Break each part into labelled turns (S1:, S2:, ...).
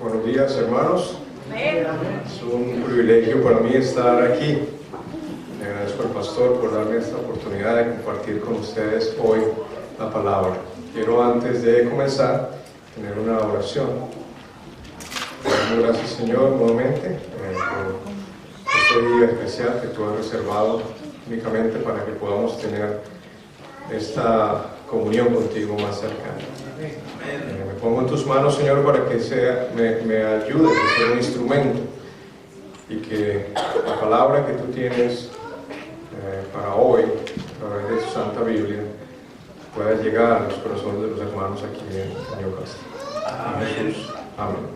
S1: Buenos días, hermanos. Es un privilegio para mí estar aquí. Le agradezco al pastor por darme esta oportunidad de compartir con ustedes hoy la palabra. Quiero, antes de comenzar, tener una oración. Gracias, Señor, nuevamente por este día especial que tú has reservado únicamente para que podamos tener esta comunión contigo más cercana. Me pongo en tus manos, Señor, para que me ayudes a ser un instrumento y que la palabra que tú tienes para hoy, a través de tu Santa Biblia, pueda llegar a los corazones de los hermanos aquí en Newcastle. Amén. Amén.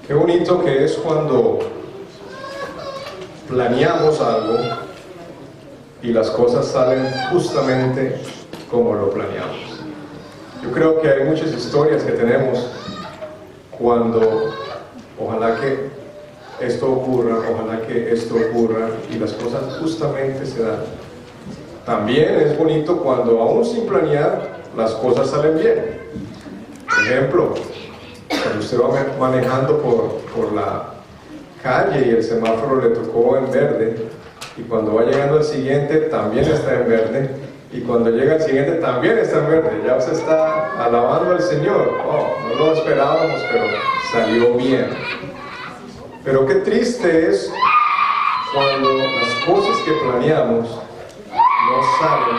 S1: Qué bonito que es cuando planeamos algo y las cosas salen justamente como lo planeamos. Yo creo que hay muchas historias que tenemos cuando ojalá que esto ocurra y las cosas justamente se dan. También es bonito cuando aún sin planear las cosas salen bien. Por ejemplo, cuando usted va manejando por la calle y el semáforo le tocó en verde, y cuando va llegando al siguiente también está en verde, y cuando llega al siguiente también está en verde. Ya se está alabando al Señor. No lo esperábamos, pero salió bien. Pero qué triste es cuando las cosas que planeamos no salen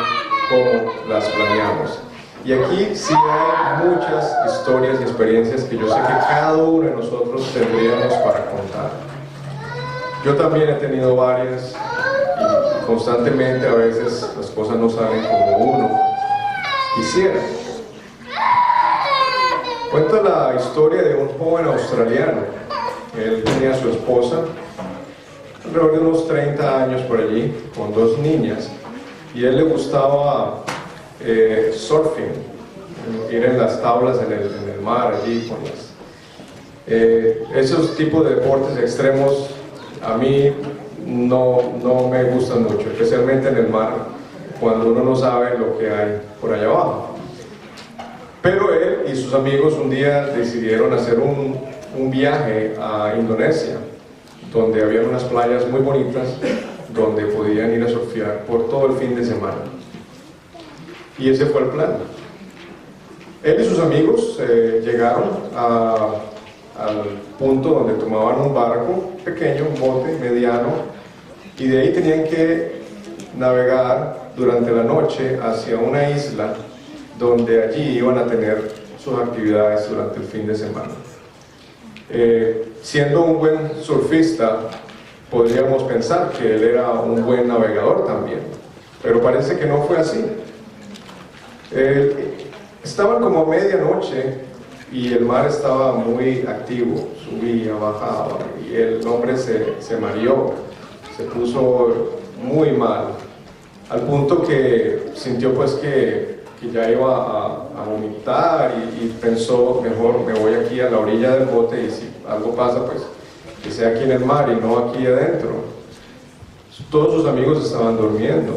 S1: como las planeamos. Y aquí sí hay muchas historias y experiencias que yo sé que cada uno de nosotros tendríamos para contar. Yo también he tenido varias, y constantemente a veces las cosas no salen como uno quisiera. Cuenta la historia de un joven australiano. Él tenía a su esposa, alrededor de unos 30 años por allí, con dos niñas, y a él le gustaba surfing, ir en las tablas en el mar allí con esos tipos de deportes extremos. A mí no me gustan mucho, especialmente en el mar, cuando uno no sabe lo que hay por allá abajo. Pero él y sus amigos un día decidieron hacer un viaje a Indonesia, donde había unas playas muy bonitas, donde podían ir a surfear por todo el fin de semana. Y ese fue el plan. Él y sus amigos llegaron al punto donde tomaban un barco pequeño, un bote mediano, y de ahí tenían que navegar durante la noche hacia una isla donde allí iban a tener sus actividades durante el fin de semana. Siendo un buen surfista, podríamos pensar que él era un buen navegador también, pero parece que no fue así. Estaban como a medianoche y el mar estaba muy activo, subía, bajaba, y el hombre se mareó, se puso muy mal, al punto que sintió pues que ya iba a vomitar y pensó, mejor me voy aquí a la orilla del bote y si algo pasa pues que sea aquí en el mar y no aquí adentro. Todos sus amigos estaban durmiendo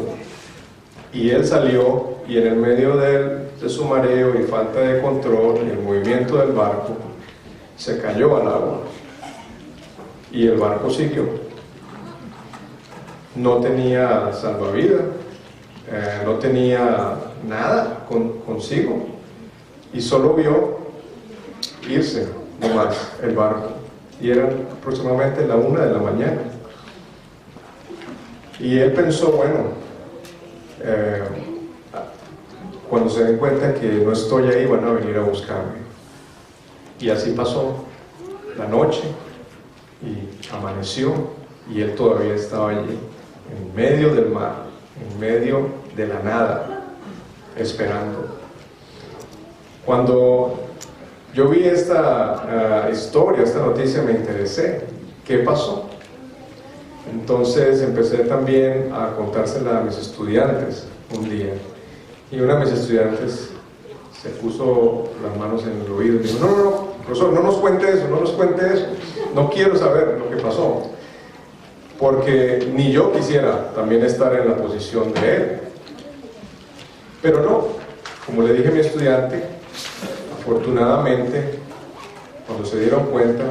S1: y él salió, y en el medio de su mareo y falta de control y el movimiento del barco se cayó al agua y el barco siguió. No tenía salvavidas, no tenía nada consigo, y solo vio irse nomás el barco, y eran aproximadamente la 1 de la mañana, y él pensó, bueno, cuando se den cuenta que no estoy ahí van a venir a buscarme. Y así pasó la noche y amaneció, y él todavía estaba allí en medio del mar, en medio de la nada, esperando. Cuando yo vi esta historia, esta noticia, me interesé. ¿Qué pasó? Entonces empecé también a contársela a mis estudiantes un día, y una de mis estudiantes se puso las manos en el oído y dijo, no, profesor, no nos cuente eso, no quiero saber lo que pasó, porque ni yo quisiera también estar en la posición de él. Pero no, como le dije a mi estudiante, afortunadamente cuando se dieron cuenta,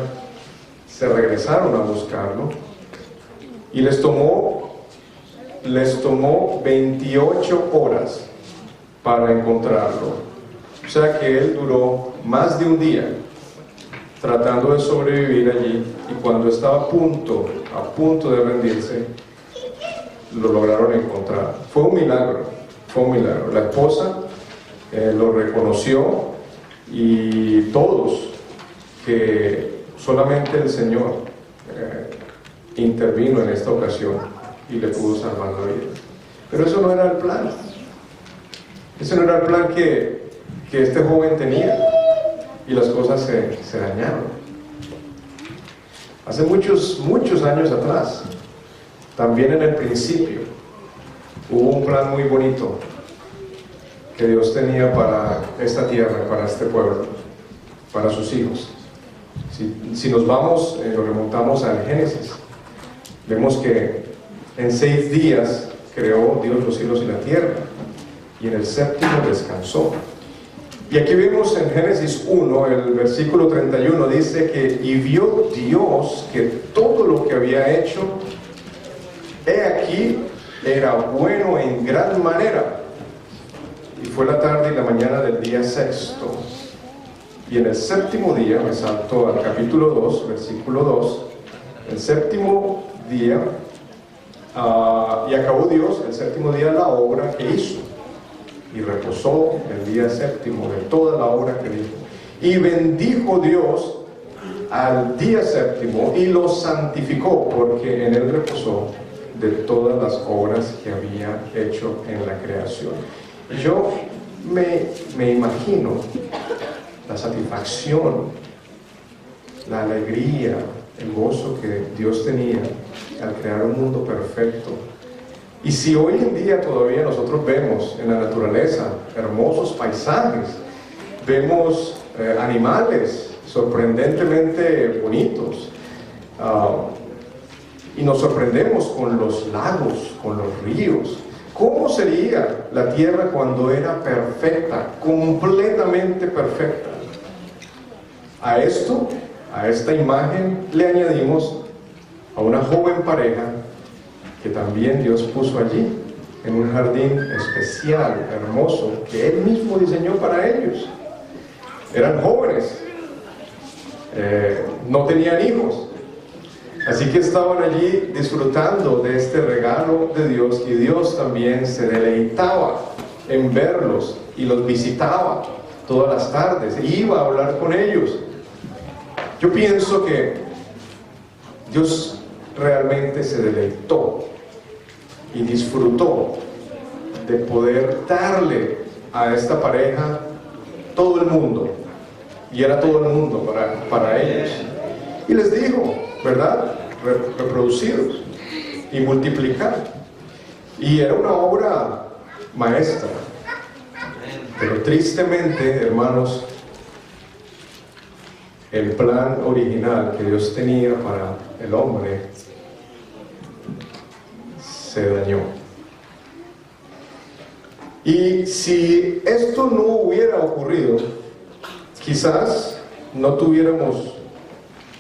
S1: se regresaron a buscarlo y les tomó 28 horas para encontrarlo. O sea que él duró más de un día tratando de sobrevivir allí, y cuando estaba a punto de rendirse, lo lograron encontrar. Fue un milagro. La esposa lo reconoció, y todos, que solamente el Señor intervino en esta ocasión y le pudo salvar la vida. Pero eso no era el plan. Ese no era el plan que este joven tenía, y las cosas se dañaron. Hace muchos años atrás, también en el principio, hubo un plan muy bonito que Dios tenía para esta tierra, para este pueblo, para sus hijos. Si nos vamos, nos remontamos al Génesis, vemos que en 6 días creó Dios los cielos y la tierra, y en el séptimo descansó. Y aquí vemos en Génesis 1, el versículo 31, dice que y vio Dios que todo lo que había hecho, he aquí, era bueno en gran manera. Y fue la tarde y la mañana del día sexto. Y en el séptimo día, me salto al capítulo 2, versículo 2, el séptimo día, y acabó Dios el séptimo día la obra que hizo, y reposó el día séptimo de toda la obra que hizo. Y bendijo Dios al día séptimo y lo santificó, porque en él reposó de todas las obras que había hecho en la creación. Yo me imagino la satisfacción, la alegría, el gozo que Dios tenía al crear un mundo perfecto. Y si hoy en día todavía nosotros vemos en la naturaleza hermosos paisajes, vemos animales sorprendentemente bonitos, y nos sorprendemos con los lagos, con los ríos. ¿Cómo sería la tierra cuando era perfecta, completamente perfecta? A esta imagen le añadimos a una joven pareja que también Dios puso allí, en un jardín especial, hermoso, que Él mismo diseñó para ellos. Eran jóvenes, no tenían hijos, así que estaban allí disfrutando de este regalo de Dios, y Dios también se deleitaba en verlos y los visitaba todas las tardes, e iba a hablar con ellos. Yo pienso que Dios realmente se deleitó y disfrutó de poder darle a esta pareja todo el mundo, y era todo el mundo para ellos. Y les dijo, ¿verdad? Reproduciros y multiplicar. Y era una obra maestra. Pero tristemente, hermanos, el plan original que Dios tenía para el hombre se dañó. Y si esto no hubiera ocurrido, quizás no tuviéramos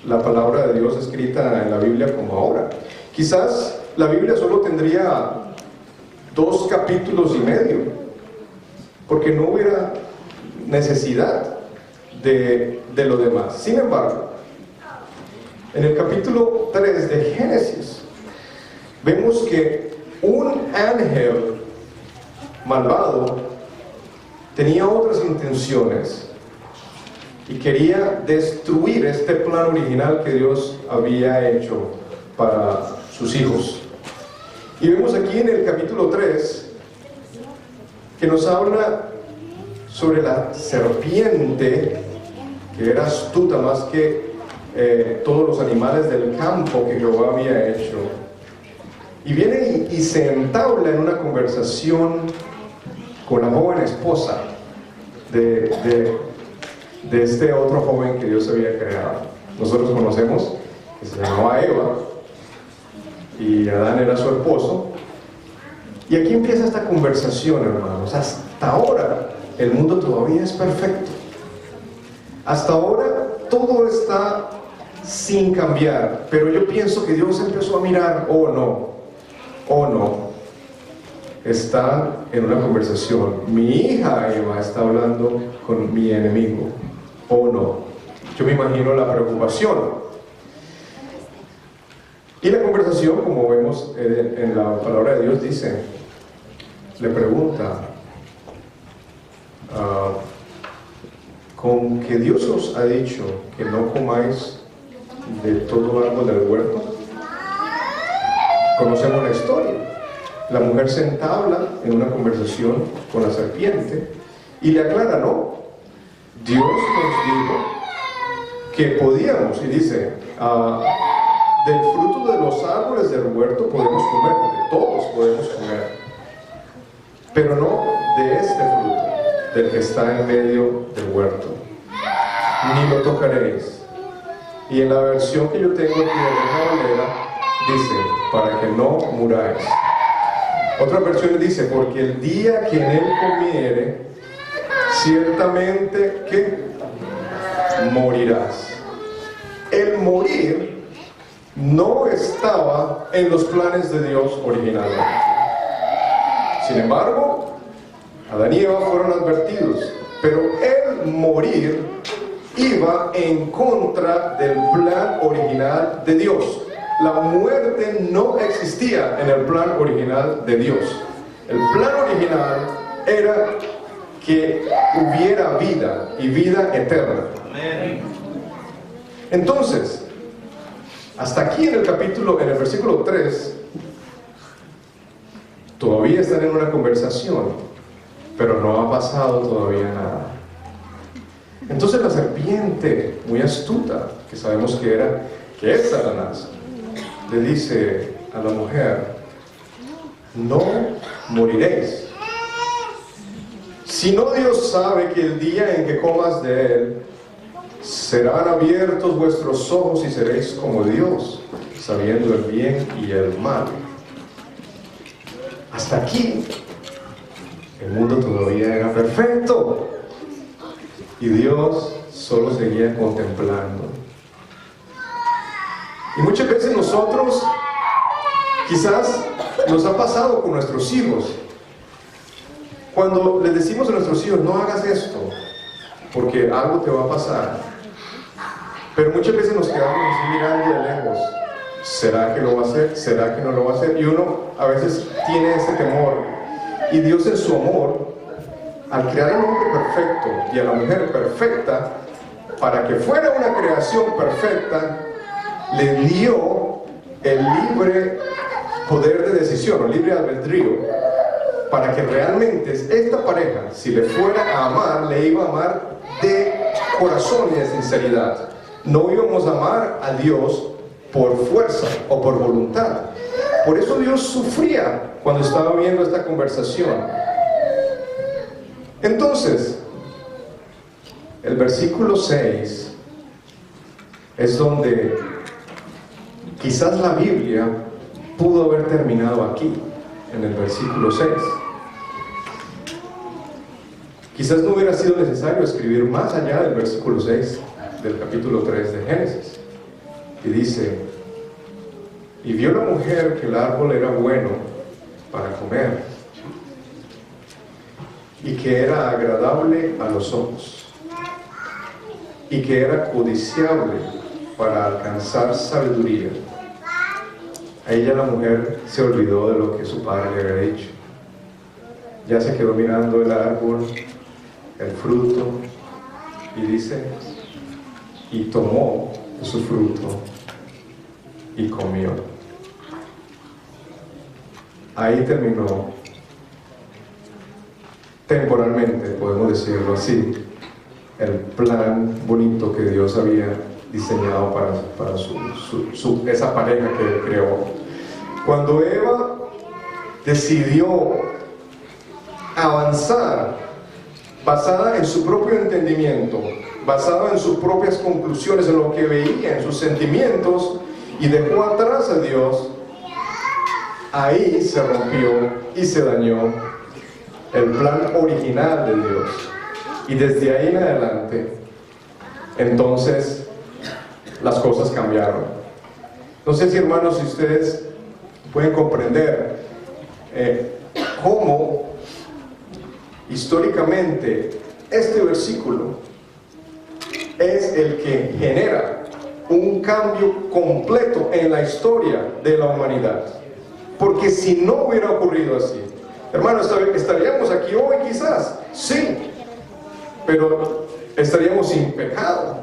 S1: la palabra de Dios escrita en la Biblia como ahora. Quizás la Biblia solo tendría 2 capítulos y medio, porque no hubiera necesidad de lo demás. Sin embargo, en el capítulo 3 de Génesis, vemos que un ángel malvado tenía otras intenciones y quería destruir este plan original que Dios había hecho para sus hijos. Y vemos aquí en el capítulo 3 que nos habla sobre la serpiente, que era astuta más que todos los animales del campo que Jehová había hecho. Y viene y se entabla en una conversación con la joven esposa de este otro joven que Dios había creado. Nosotros conocemos que se llamaba Eva, y Adán era su esposo. Y aquí empieza esta conversación, hermanos. Hasta ahora el mundo todavía es perfecto. Hasta ahora todo está sin cambiar, pero yo pienso que Dios empezó a mirar, oh no, están en una conversación, mi hija Eva está hablando con mi enemigo, oh no, yo me imagino la preocupación. Y la conversación, como vemos en la palabra de Dios, dice, le pregunta, ¿con que Dios os ha dicho que no comáis de todo árbol del huerto? Conocemos la historia. La mujer se entabla en una conversación con la serpiente y le aclara, no, Dios nos dijo que podíamos, y dice, del fruto de los árboles del huerto podemos comer, de todos podemos comer, pero no de este fruto, del que está en medio del huerto, ni lo tocaréis. Y en la versión que yo tengo aquí de Reina Valera, dice, para que no muráis. Otra versión dice, porque el día que en él comiere, ciertamente que morirás. El morir no estaba en los planes de Dios originalmente. Sin embargo, Adán y Eva fueron advertidos, pero el morir iba en contra del plan original de Dios. La muerte no existía en el plan original de Dios. El plan original era que hubiera vida y vida eterna. Entonces, hasta aquí en el versículo 3, todavía están en una conversación, pero no ha pasado todavía nada. Entonces la serpiente, muy astuta, que sabemos que es Satanás, le dice a la mujer, no moriréis. Sino Dios sabe que el día en que comas de él, serán abiertos vuestros ojos y seréis como Dios, sabiendo el bien y el mal. Hasta aquí, el mundo todavía era perfecto. Y Dios solo seguía contemplando. Y muchas veces nosotros, quizás nos ha pasado con nuestros hijos. Cuando les decimos a nuestros hijos, no hagas esto, porque algo te va a pasar. Pero muchas veces nos quedamos así mirando de lejos. ¿Será que lo va a hacer? ¿Será que no lo va a hacer? Y uno a veces tiene ese temor. Y Dios en su amor, al crear al hombre perfecto y a la mujer perfecta, para que fuera una creación perfecta, le dio el libre poder de decisión, o libre albedrío, para que realmente esta pareja, si le fuera a amar, le iba a amar de corazón y de sinceridad. No íbamos a amar a Dios por fuerza o por voluntad. Por eso Dios sufría cuando estaba viendo esta conversación. Entonces, el versículo 6 es donde quizás la Biblia pudo haber terminado aquí, en el versículo 6. Quizás no hubiera sido necesario escribir más allá del versículo 6 del capítulo 3 de Génesis. Y dice, y vio la mujer que el árbol era bueno para comer, y que era agradable a los ojos, y que era codiciable para alcanzar sabiduría. A ella la mujer se olvidó de lo que su padre le había dicho. Ya se quedó mirando el árbol, el fruto, y dice, y tomó de su fruto y comió. Ahí terminó, temporalmente, podemos decirlo así, el plan bonito que Dios había diseñado para esa pareja que Él creó. Cuando Eva decidió avanzar basada en su propio entendimiento, basada en sus propias conclusiones, en lo que veía, en sus sentimientos, y dejó atrás a Dios, ahí se rompió y se dañó el plan original de Dios. Y desde ahí en adelante, entonces las cosas cambiaron. No sé si, hermanos, si ustedes pueden comprender cómo históricamente este versículo es el que genera un cambio completo en la historia de la humanidad. Porque si no hubiera ocurrido así, hermanos, estaríamos aquí hoy quizás, sí, pero estaríamos sin pecado.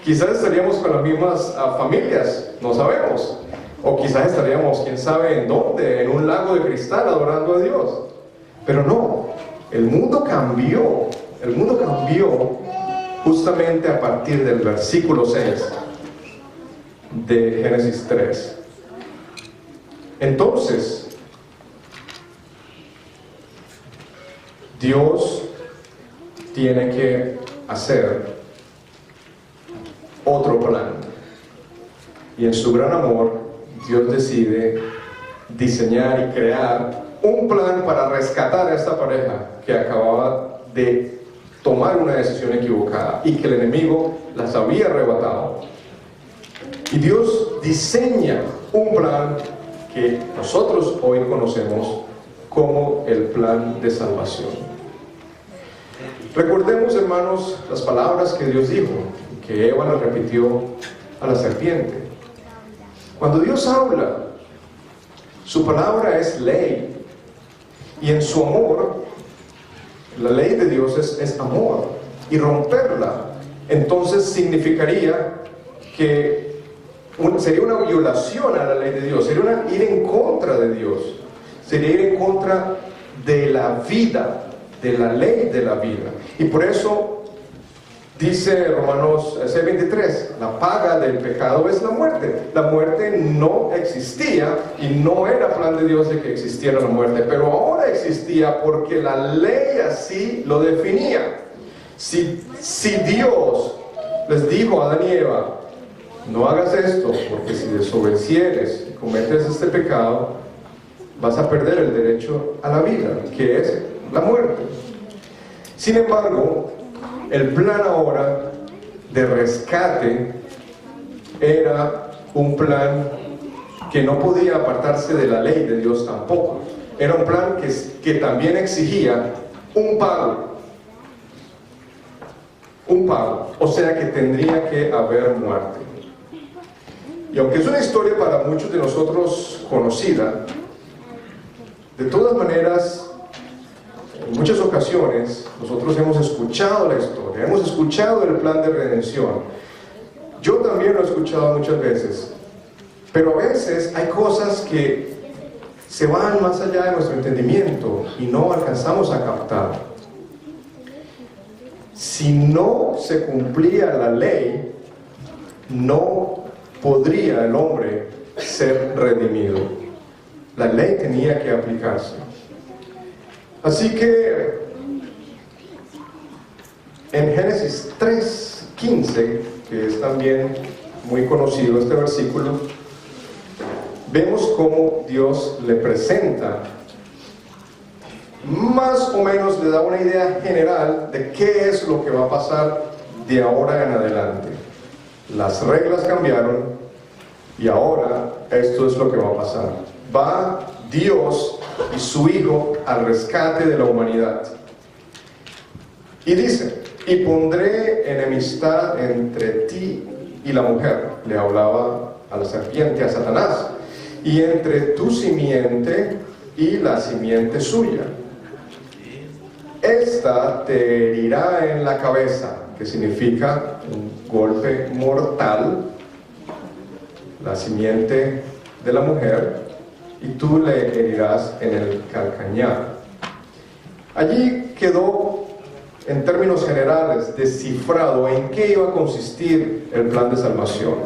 S1: Quizás estaríamos con las mismas familias, no sabemos. O quizás estaríamos, quién sabe en dónde, en un lago de cristal adorando a Dios. Pero no, el mundo cambió justamente a partir del versículo 6 de Génesis 3. Entonces, Dios tiene que hacer otro plan. Y en su gran amor, Dios decide diseñar y crear un plan para rescatar a esta pareja que acababa de tomar una decisión equivocada y que el enemigo las había arrebatado. Y Dios diseña un plan que nosotros hoy conocemos como el plan de salvación. Recordemos, hermanos, las palabras que Dios dijo, que Eva las repitió a la serpiente. Cuando Dios habla, su palabra es ley, y en su amor, la ley de Dios es amor, y romperla entonces significaría que sería una violación a la ley de Dios, sería ir en contra de Dios, sería ir en contra de la vida, de la ley de la vida. Y por eso dice Romanos 6:23, la paga del pecado es la muerte. La muerte no existía y no era plan de Dios de que existiera la muerte, pero ahora existía porque la ley así lo definía. Si Dios les dijo a Adán y Eva, no hagas esto, porque si desobedecieres y cometes este pecado, vas a perder el derecho a la vida, que es la muerte. Sin embargo, el plan ahora de rescate era un plan que no podía apartarse de la ley de Dios tampoco. Era un plan que también exigía un pago. O sea que tendría que haber muerte. Y aunque es una historia para muchos de nosotros conocida, de todas maneras, en muchas ocasiones nosotros hemos escuchado la historia, hemos escuchado el plan de redención. Yo también lo he escuchado muchas veces, pero a veces hay cosas que se van más allá de nuestro entendimiento y no alcanzamos a captar. Si no se cumplía la ley, no podría el hombre ser redimido. La ley tenía que aplicarse. Así que en Génesis 3:15, que es también muy conocido este versículo, vemos cómo Dios le presenta, más o menos le da una idea general de qué es lo que va a pasar de ahora en adelante. Las reglas cambiaron y ahora esto es lo que va a pasar. Va Dios y su Hijo al rescate de la humanidad. Y dice, y pondré enemistad entre ti y la mujer. Le hablaba a la serpiente, a Satanás. Y entre tu simiente y la simiente suya. Esta te herirá en la cabeza, que significa un golpe mortal, la simiente de la mujer, y tú le herirás en el calcañar. Allí quedó, en términos generales, descifrado en qué iba a consistir el plan de salvación.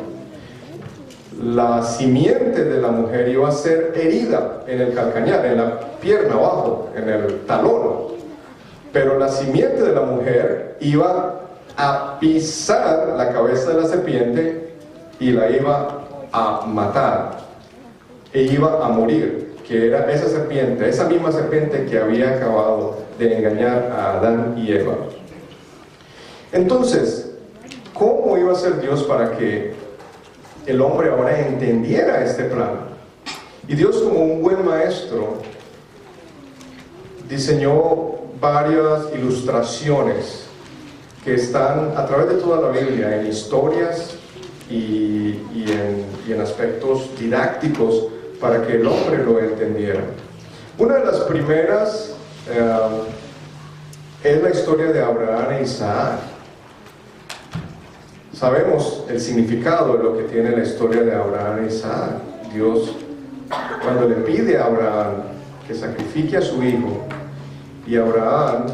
S1: La simiente de la mujer iba a ser herida en el calcañar, en la pierna abajo, en el talón. Pero la simiente de la mujer iba a pisar la cabeza de la serpiente y la iba a matar e iba a morir, que era esa serpiente, esa misma serpiente que había acabado de engañar a Adán y Eva. Entonces, ¿cómo iba a ser Dios para que el hombre ahora entendiera este plan. Y Dios, como un buen maestro, diseñó varias ilustraciones que están a través de toda la Biblia, en historias y en aspectos didácticos, para que el hombre lo entendiera. Una de las primeras es la historia de Abraham e Isaac. Sabemos el significado de lo que tiene la historia de Abraham e Isaac. Dios, cuando le pide a Abraham que sacrifique a su hijo, y Abraham,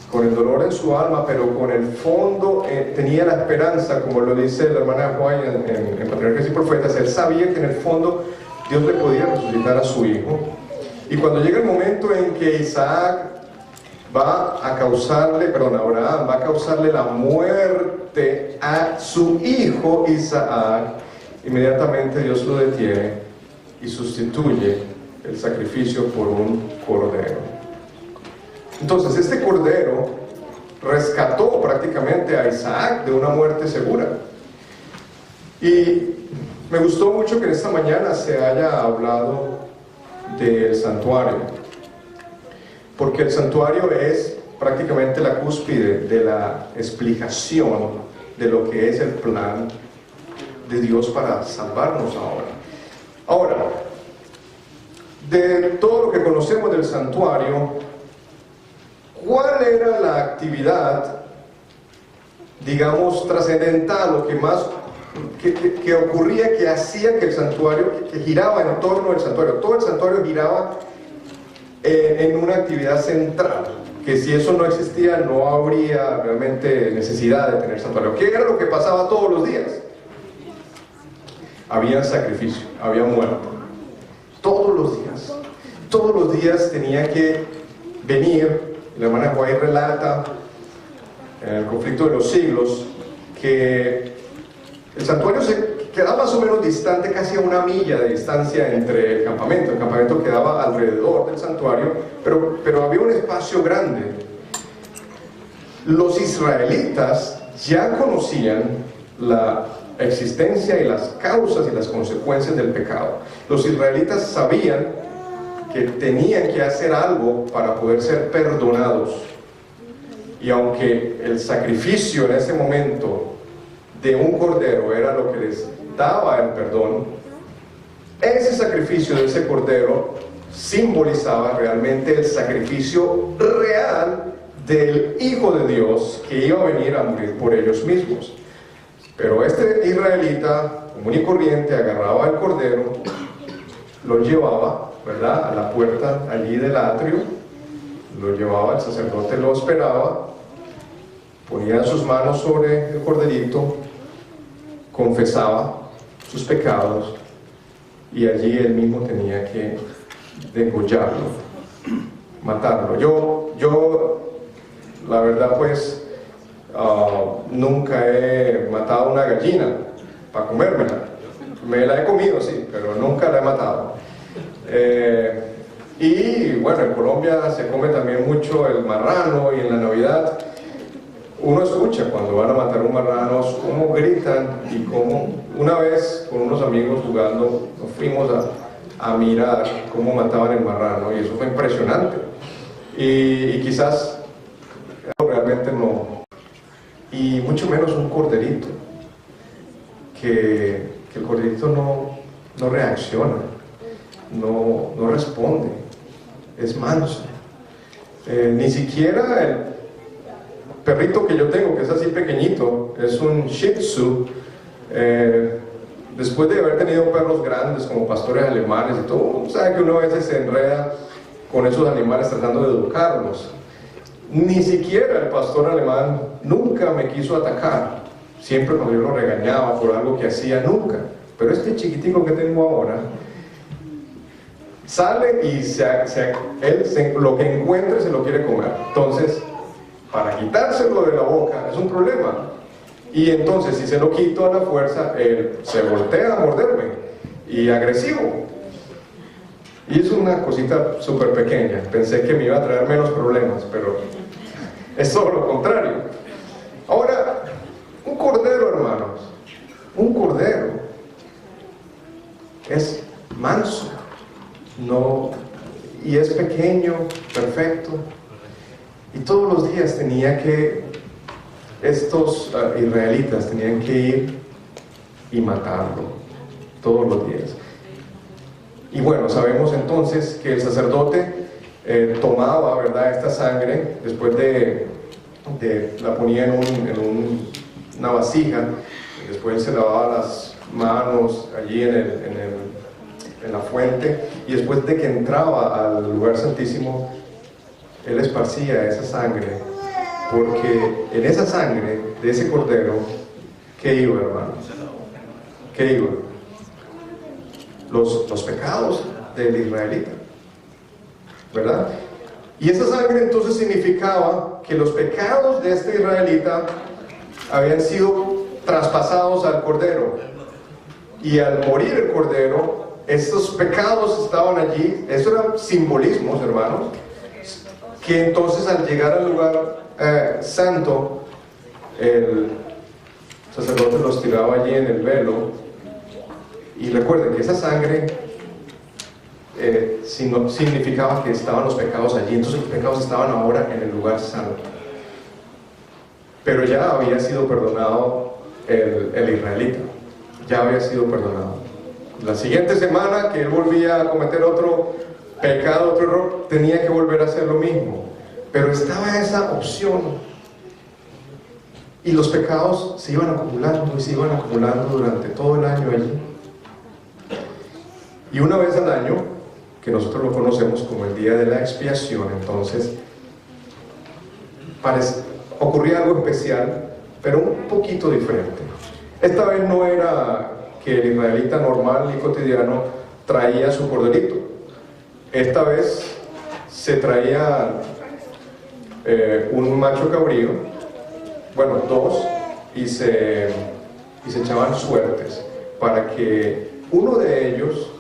S1: con el dolor en su alma, pero con el fondo, tenía la esperanza, como lo dice la hermana Juan en Patriarcas y Profetas, él sabía que en el fondo Dios le podía resucitar a su hijo. Y cuando llega el momento en que Abraham va a causarle la muerte a su hijo Isaac, inmediatamente Dios lo detiene y sustituye el sacrificio por un cordero. Entonces este cordero rescató prácticamente a Isaac de una muerte segura. Y me gustó mucho que en esta mañana se haya hablado del santuario, porque el santuario es prácticamente la cúspide de la explicación de lo que es el plan de Dios para salvarnos ahora. Ahora, de todo lo que conocemos del santuario, ¿cuál era la actividad, digamos, trascendental o que más que ocurría, que hacía que el santuario, que giraba en torno al santuario? Todo el santuario giraba en una actividad central, que si eso no existía no habría realmente necesidad de tener santuario. ¿Qué era lo que pasaba todos los días? Había sacrificio, había muerte. Todos los días tenía que venir. La hermana Juárez relata en el conflicto de los siglos que el santuario se quedaba más o menos distante, casi a 1 milla de distancia entre el campamento quedaba alrededor del santuario, pero había un espacio grande. Los israelitas ya conocían la existencia y las causas y las consecuencias del pecado. Los israelitas sabían que tenían que hacer algo para poder ser perdonados, y aunque el sacrificio en ese momento de un cordero era lo que les daba el perdón, ese sacrificio de ese cordero simbolizaba realmente el sacrificio real del Hijo de Dios que iba a venir a morir por ellos mismos. Pero este israelita común y corriente agarraba el cordero, lo llevaba, ¿verdad?, a la puerta allí del atrio, lo llevaba, el sacerdote lo esperaba, ponía sus manos sobre el corderito, confesaba sus pecados, y allí él mismo tenía que degollarlo, matarlo. Yo la verdad pues nunca he matado una gallina para comérmela. Me la he comido, sí, pero nunca la he matado. Y bueno, en Colombia se come también mucho el marrano, y en la Navidad uno escucha cuando van a matar un marrano cómo gritan, y cómo una vez con unos amigos jugando nos fuimos a mirar cómo mataban el marrano, y eso fue impresionante. Y quizás realmente no, y mucho menos un corderito, que el corderito no reacciona, no responde, es manso. Ni siquiera el perrito que yo tengo, que es así pequeñito, es un Shih Tzu, después de haber tenido perros grandes como pastores alemanes y todo, sabe que uno a veces se enreda con esos animales tratando de educarlos. Ni siquiera el pastor alemán nunca me quiso atacar, siempre cuando yo lo regañaba por algo que hacía, nunca. Pero este chiquitico que tengo ahora sale y lo que encuentre se lo quiere comer. Entonces, para quitárselo de la boca es un problema, y entonces si se lo quito a la fuerza, él se voltea a morderme, y agresivo. Y es una cosita súper pequeña, pensé que me iba a traer menos problemas, pero es todo lo contrario. Ahora, un cordero, hermanos, un cordero, es manso, no, y es pequeño, perfecto. Y todos los días estos israelitas tenían que ir y matarlo, todos los días. Y bueno, sabemos entonces que el sacerdote tomaba, ¿verdad?, esta sangre, después la ponía en una vasija, después se lavaba las manos allí en la fuente, y después de que entraba al lugar santísimo, él esparcía esa sangre, porque en esa sangre de ese cordero, ¿qué iba, hermanos? ¿Qué iba? Los pecados del israelita, ¿verdad? Y esa sangre entonces significaba que los pecados de este israelita habían sido traspasados al cordero, y al morir el cordero, estos pecados estaban allí. Eso eran simbolismos, hermanos, que entonces al llegar al lugar santo, el sacerdote los tiraba allí en el velo. Y recuerden que esa sangre significaba que estaban los pecados allí, entonces los pecados estaban ahora en el lugar santo. Pero ya había sido perdonado el israelita, ya había sido perdonado. La siguiente semana que él volvía a cometer otro pecado, otro error, tenía que volver a hacer lo mismo. Pero estaba esa opción, y los pecados se iban acumulando y se iban acumulando durante todo el año allí. Y una vez al año, que nosotros lo conocemos como el día de la expiación, entonces ocurría algo especial, pero un poquito diferente. Esta vez no era que el israelita normal y cotidiano traía su corderito. Esta vez se traía un macho cabrío, bueno, dos, y se echaban suertes para que uno de ellos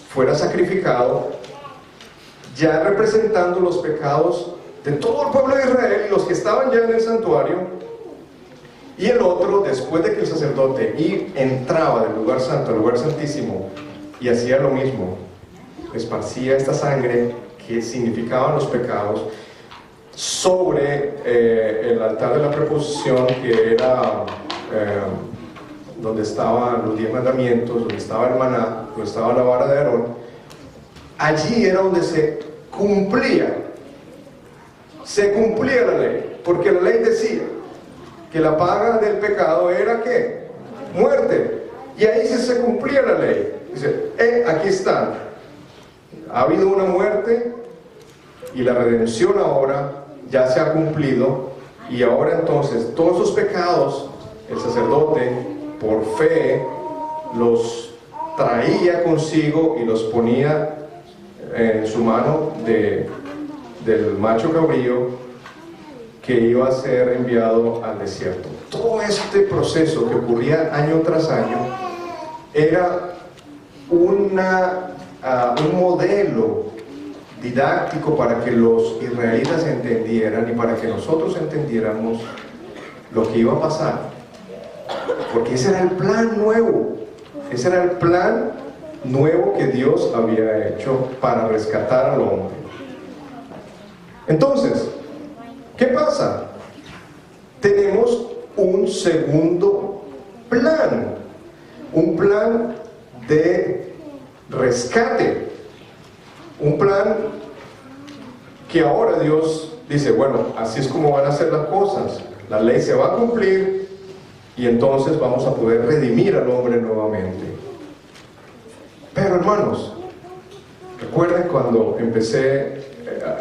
S1: fuera sacrificado, ya representando los pecados de todo el pueblo de Israel y los que estaban ya en el santuario, y el otro, después de que el sacerdote entraba del lugar santo al lugar santísimo y hacía lo mismo, esparcía esta sangre que significaban los pecados sobre el altar de la preposición, que era donde estaban los 10 mandamientos, donde estaba el maná, donde estaba la vara de Aarón. Allí era donde se cumplía la ley, porque la ley decía que la paga del pecado era ¿qué? Muerte. Y ahí se cumplía la ley. Dice, aquí está, ha habido una muerte y la redención ahora ya se ha cumplido, y ahora entonces todos esos pecados el sacerdote por fe los traía consigo y los ponía en su mano del macho cabrío que iba a ser enviado al desierto. Todo este proceso que ocurría año tras año era un modelo didáctico para que los israelitas entendieran y para que nosotros entendiéramos lo que iba a pasar, porque ese era el plan nuevo, ese era el plan nuevo que Dios había hecho para rescatar al hombre. Entonces, ¿qué pasa? Tenemos un segundo plan, un plan de rescate, un plan que ahora Dios dice, bueno, así es como van a ser las cosas, la ley se va a cumplir y entonces vamos a poder redimir al hombre nuevamente. Pero hermanos, recuerden cuando empecé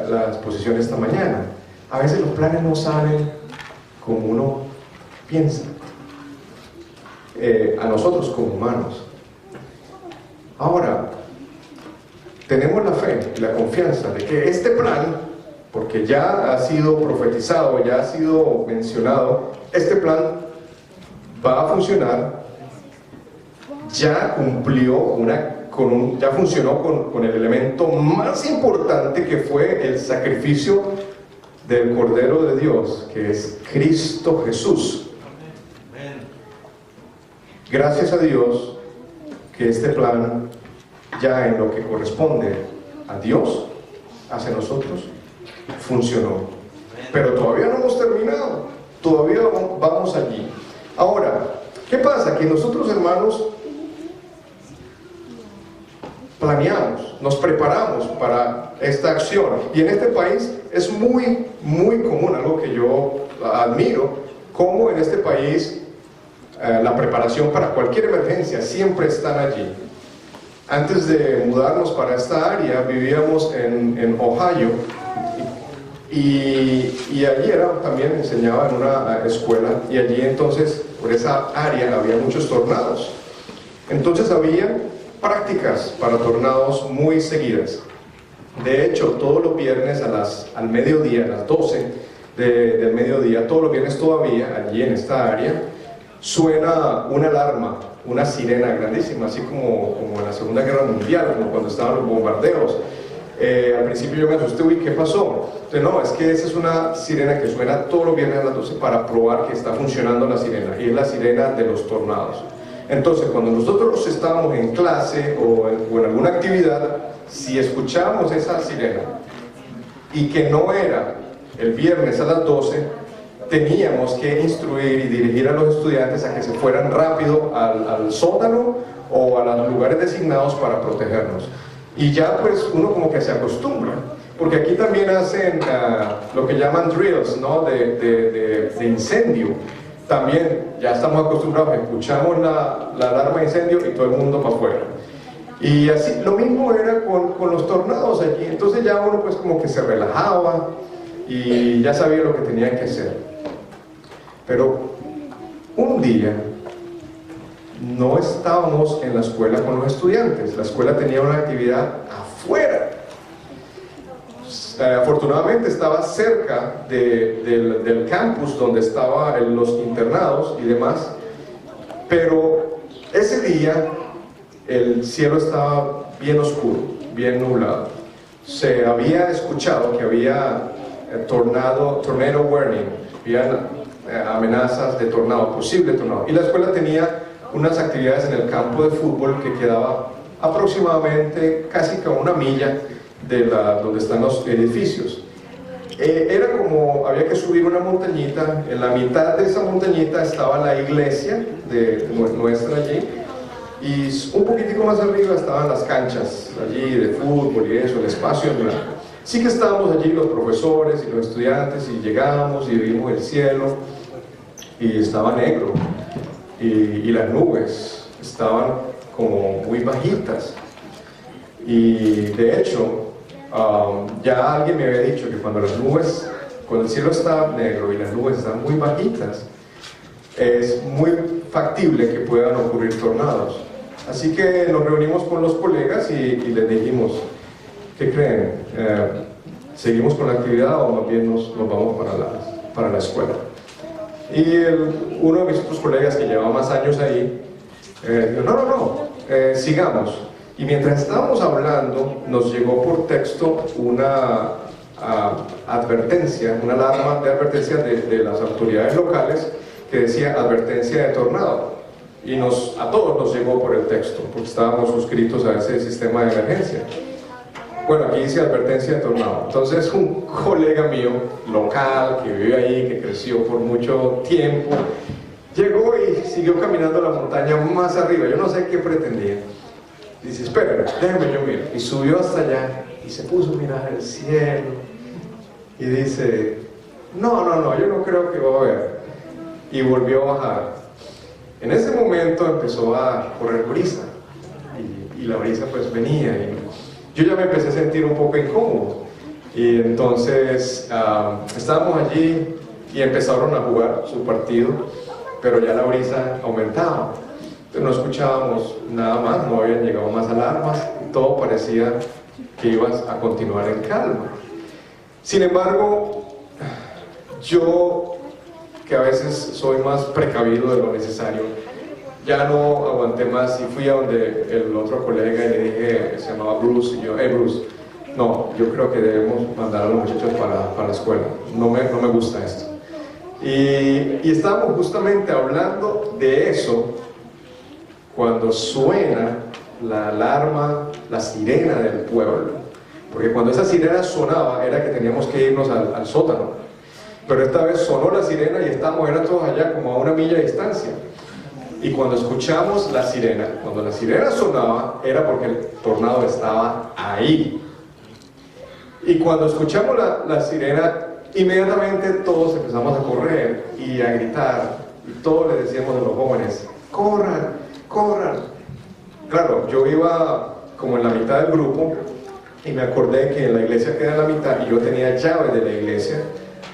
S1: la exposición esta mañana, a veces los planes no salen como uno piensa, a nosotros como humanos. Ahora, tenemos la fe y la confianza de que este plan, porque ya ha sido profetizado, ya ha sido mencionado, este plan va a funcionar, ya cumplió ya funcionó con el elemento más importante, que fue el sacrificio del Cordero de Dios, que es Cristo Jesús. Gracias a Dios que este plan ya en lo que corresponde a Dios, hacia nosotros, funcionó. Pero todavía no hemos terminado, todavía vamos allí. Ahora, ¿qué pasa? Que nosotros, hermanos, planeamos, nos preparamos para esta acción, y en este país es muy común, algo que yo admiro, como en este país la preparación para cualquier emergencia siempre están allí. Antes de mudarnos para esta área vivíamos en Ohio, y allí también enseñaba en una escuela, y allí entonces por esa área había muchos tornados. Entonces había prácticas para tornados muy seguidas. De hecho, todos los viernes al mediodía, a las 12 del mediodía, todos los viernes todavía, allí en esta área, suena una alarma, una sirena grandísima, así como en la Segunda Guerra Mundial, como cuando estaban los bombardeos. Al principio yo me asusté, uy, ¿qué pasó? Entonces, no, es que esa es una sirena que suena todos los viernes a las 12 para probar que está funcionando la sirena, y es la sirena de los tornados. Entonces, cuando nosotros estábamos en clase o en alguna actividad, si escuchábamos esa sirena y que no era el viernes a las 12, teníamos que instruir y dirigir a los estudiantes a que se fueran rápido al sótano o a los lugares designados para protegernos. Y ya pues uno como que se acostumbra, porque aquí también hacen lo que llaman drills, ¿no? de incendio. También ya estamos acostumbrados, escuchamos la alarma de incendio y todo el mundo para afuera. Y así, lo mismo era con los tornados allí. Entonces ya uno pues como que se relajaba y ya sabía lo que tenía que hacer. Pero un día no estábamos en la escuela con los estudiantes, la escuela tenía una actividad afuera. Afortunadamente estaba cerca del campus donde estaban los internados y demás, pero ese día el cielo estaba bien oscuro, bien nublado. Se había escuchado que había tornado warning, había amenazas de tornado, posible tornado, y la escuela tenía unas actividades en el campo de fútbol que quedaba aproximadamente casi que a una milla de donde están los edificios. Era como, había que subir una montañita, en la mitad de esa montañita estaba la iglesia nuestra allí, y un poquitico más arriba estaban las canchas allí de fútbol y eso, el espacio es grande. Sí que estábamos allí los profesores y los estudiantes, y llegamos y vimos el cielo y estaba negro, y las nubes estaban como muy bajitas, y de hecho ya alguien me había dicho que cuando el cielo está negro y las nubes están muy bajitas, es muy factible que puedan ocurrir tornados. Así que nos reunimos con los colegas y les dijimos, ¿qué creen? ¿Seguimos con la actividad o más bien nos vamos para la escuela? Y uno de mis otros colegas que llevaba más años ahí, dijo, no, sigamos. Y mientras estábamos hablando, nos llegó por texto una advertencia, una alarma de advertencia de las autoridades locales que decía advertencia de tornado. Y a todos nos llegó por el texto, porque estábamos suscritos a ese sistema de emergencia. Bueno, aquí dice advertencia de tornado. Entonces un colega mío, local, que vive ahí, que creció por mucho tiempo, llegó y siguió caminando la montaña más arriba. Yo no sé qué pretendía. Dice, espera, déjame yo mirar. Y subió hasta allá y se puso a mirar el cielo. Y dice, no, yo no creo que va a haber. Y volvió a bajar. En ese momento empezó a correr brisa. Y la brisa pues venía. Y yo ya me empecé a sentir un poco incómodo. Y entonces estábamos allí y empezaron a jugar su partido. Pero ya la brisa aumentaba. Entonces no escuchábamos nada más, no habían llegado más alarmas, todo parecía que iba a continuar en calma. Sin embargo, yo, que a veces soy más precavido de lo necesario, ya no aguanté más y fui a donde el otro colega y le dije, se llamaba Bruce, y yo, Bruce, no, yo creo que debemos mandar a los muchachos para la escuela, no me gusta esto. Y estábamos justamente hablando de eso cuando suena la alarma, la sirena del pueblo. Porque cuando esa sirena sonaba era que teníamos que irnos al sótano. Pero esta vez sonó la sirena y eran todos allá como a 1 milla de distancia. Y cuando escuchamos la sirena, cuando la sirena sonaba, era porque el tornado estaba ahí. Y cuando escuchamos la sirena, inmediatamente todos empezamos a correr y a gritar. Y todos le decíamos a los jóvenes, ¡corran, corran! Claro, yo iba como en la mitad del grupo y me acordé que en la iglesia queda en la mitad y yo tenía llave de la iglesia.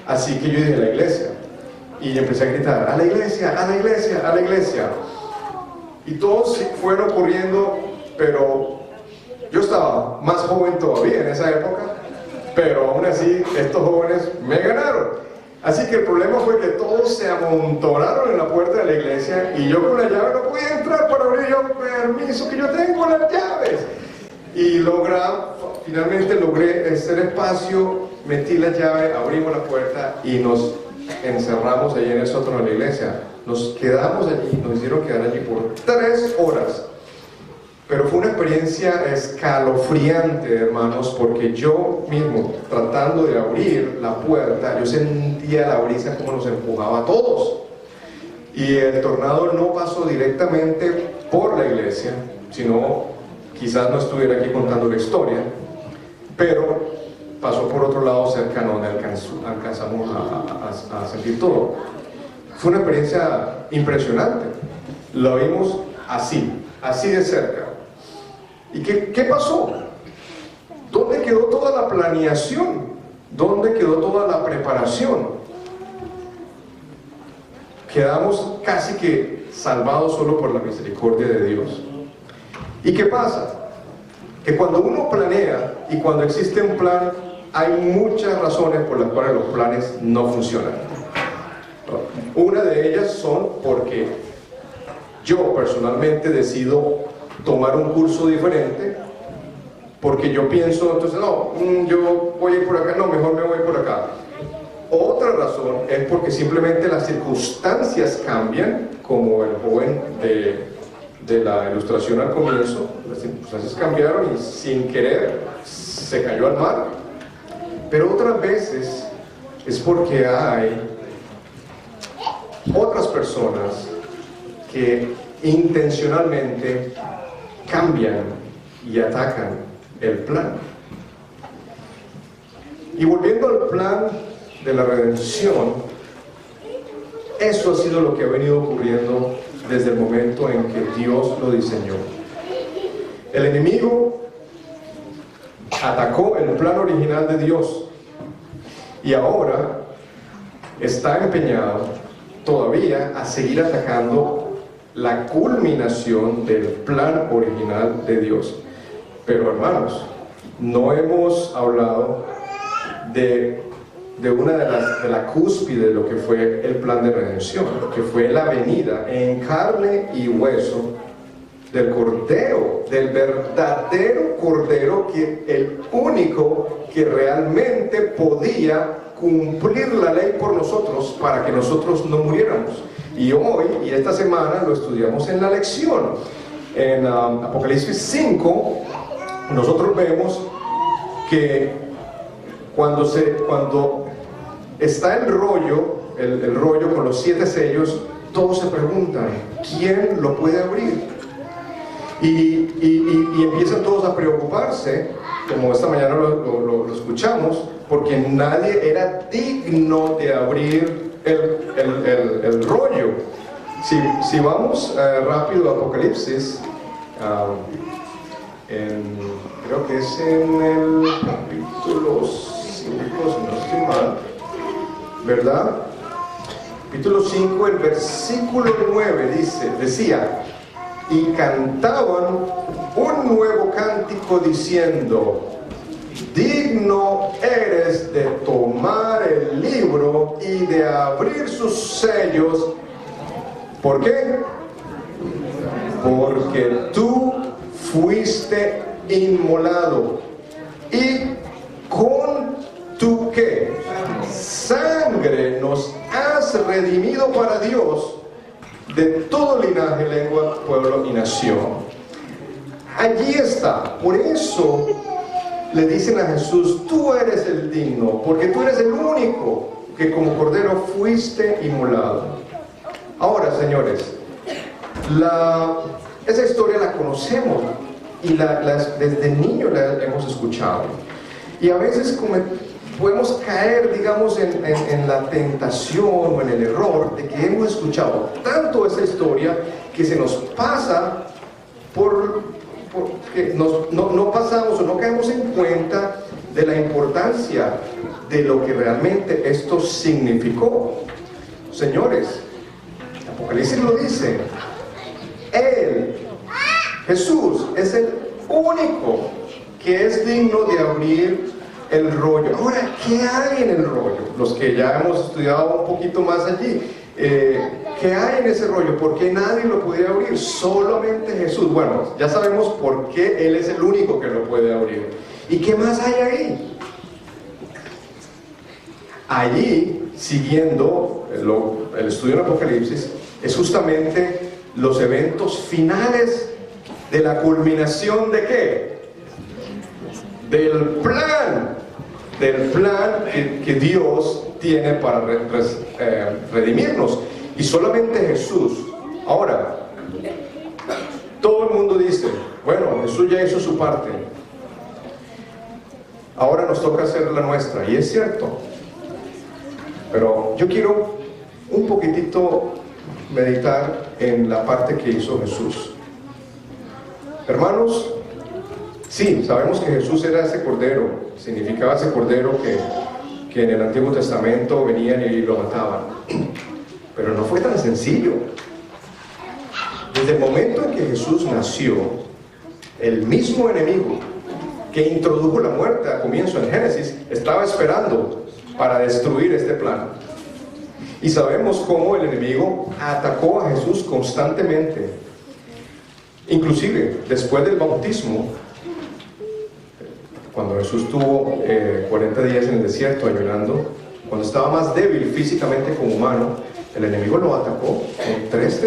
S1: Así que yo dije, la iglesia. Y empecé a gritar, ¡a la iglesia, a la iglesia, a la iglesia! Y todos fueron corriendo, pero yo estaba más joven todavía en esa época, pero aún así estos jóvenes me ganaron. Así que el problema fue que todos se amontonaron en la puerta de la iglesia y yo con la llave no podía entrar para abrir. Yo, permiso, que yo tengo las llaves. Y finalmente logré hacer espacio, metí la llave, abrimos la puerta y nos encerramos allí en el sótano de la iglesia. Nos quedamos allí, nos hicieron quedar allí por 3 horas. Pero fue una experiencia escalofriante, hermanos, porque yo mismo, tratando de abrir la puerta, yo sentía la brisa como nos empujaba a todos. Y el tornado no pasó directamente por la iglesia, sino, quizás no estuviera aquí contando la historia, pero pasó por otro lado cercano donde alcanzamos a sentir todo. Fue una experiencia impresionante. Lo vimos así de cerca. ¿Y qué pasó? ¿Dónde quedó toda la planeación? ¿Dónde quedó toda la preparación? Quedamos casi que salvados solo por la misericordia de Dios. ¿Y qué pasa? Que cuando uno planea y cuando existe un plan, hay muchas razones por las cuales los planes no funcionan. Una de ellas son porque yo personalmente decido tomar un curso diferente, porque yo pienso, entonces no, yo voy a ir por acá, no, mejor me voy por acá. Otra razón es porque simplemente las circunstancias cambian, como el joven de la ilustración al comienzo, las circunstancias cambiaron y sin querer se cayó al mar. Pero otras veces es porque hay otras personas que intencionalmente cambian y atacan el plan. Y volviendo al plan de la redención, eso ha sido lo que ha venido ocurriendo desde el momento en que Dios lo diseñó. El enemigo atacó el plan original de Dios y ahora está empeñado todavía a seguir atacando la culminación del plan original de Dios. Pero hermanos, no hemos hablado de la cúspide de lo que fue el plan de redención, que fue la venida en carne y hueso del Cordero, del verdadero Cordero, que el único que realmente podía cumplir la ley por nosotros para que nosotros no muriéramos. Y hoy y esta semana lo estudiamos en la lección. En Apocalipsis 5 nosotros vemos que cuando está el rollo con los 7 sellos, todos se preguntan, ¿quién lo puede abrir? Y empiezan todos a preocuparse, como esta mañana lo escuchamos, porque nadie era digno de abrir el rollo. Si vamos rápido a Apocalipsis, creo que es en el capítulo 5, si no estoy mal, ¿verdad? Capítulo 5, el versículo 9 decía, y cantaban un nuevo cántico diciendo, digno eres de tomar el libro y de abrir sus sellos. ¿Por qué? Porque tú fuiste inmolado y con tu ¿qué? Sangre nos has redimido para Dios de todo linaje, lengua, pueblo y nación. Allí está. Por eso le dicen a Jesús, tú eres el digno, porque tú eres el único que como cordero fuiste inmolado. Ahora, señores, esa historia la conocemos y desde niño la hemos escuchado. Y a veces podemos caer, digamos, en la tentación o en el error de que hemos escuchado tanto esa historia que se nos pasa porque no pasamos o no caemos en cuenta de la importancia de lo que realmente esto significó. Señores, Apocalipsis lo dice, Él, Jesús, es el único que es digno de abrir el rollo. Ahora, ¿qué hay en el rollo? Los que ya hemos estudiado un poquito más allí, ¿qué hay en ese rollo? ¿Por qué nadie lo puede abrir? Solamente Jesús. Bueno, ya sabemos por qué Él es el único que lo puede abrir. ¿Y qué más hay ahí? Allí, siguiendo el estudio del Apocalipsis, es justamente los eventos finales de la culminación ¿de qué? Del plan que Dios tiene para redimirnos, y solamente Jesús. Ahora, todo el mundo dice, bueno, Jesús ya hizo su parte, ahora nos toca hacer la nuestra, y es cierto, pero yo quiero un poquitito meditar en la parte que hizo Jesús. Hermanos, sí, sabemos que Jesús era ese cordero, significaba ese cordero que en el Antiguo Testamento venían y lo mataban, pero no fue tan sencillo. Desde el momento en que Jesús nació, el mismo enemigo que introdujo la muerte al comienzo en Génesis estaba esperando para destruir este plan. Y sabemos cómo el enemigo atacó a Jesús constantemente. Inclusive, después del bautismo, cuando Jesús tuvo 40 días en el desierto ayunando, cuando estaba más débil físicamente como humano, el enemigo lo atacó con 3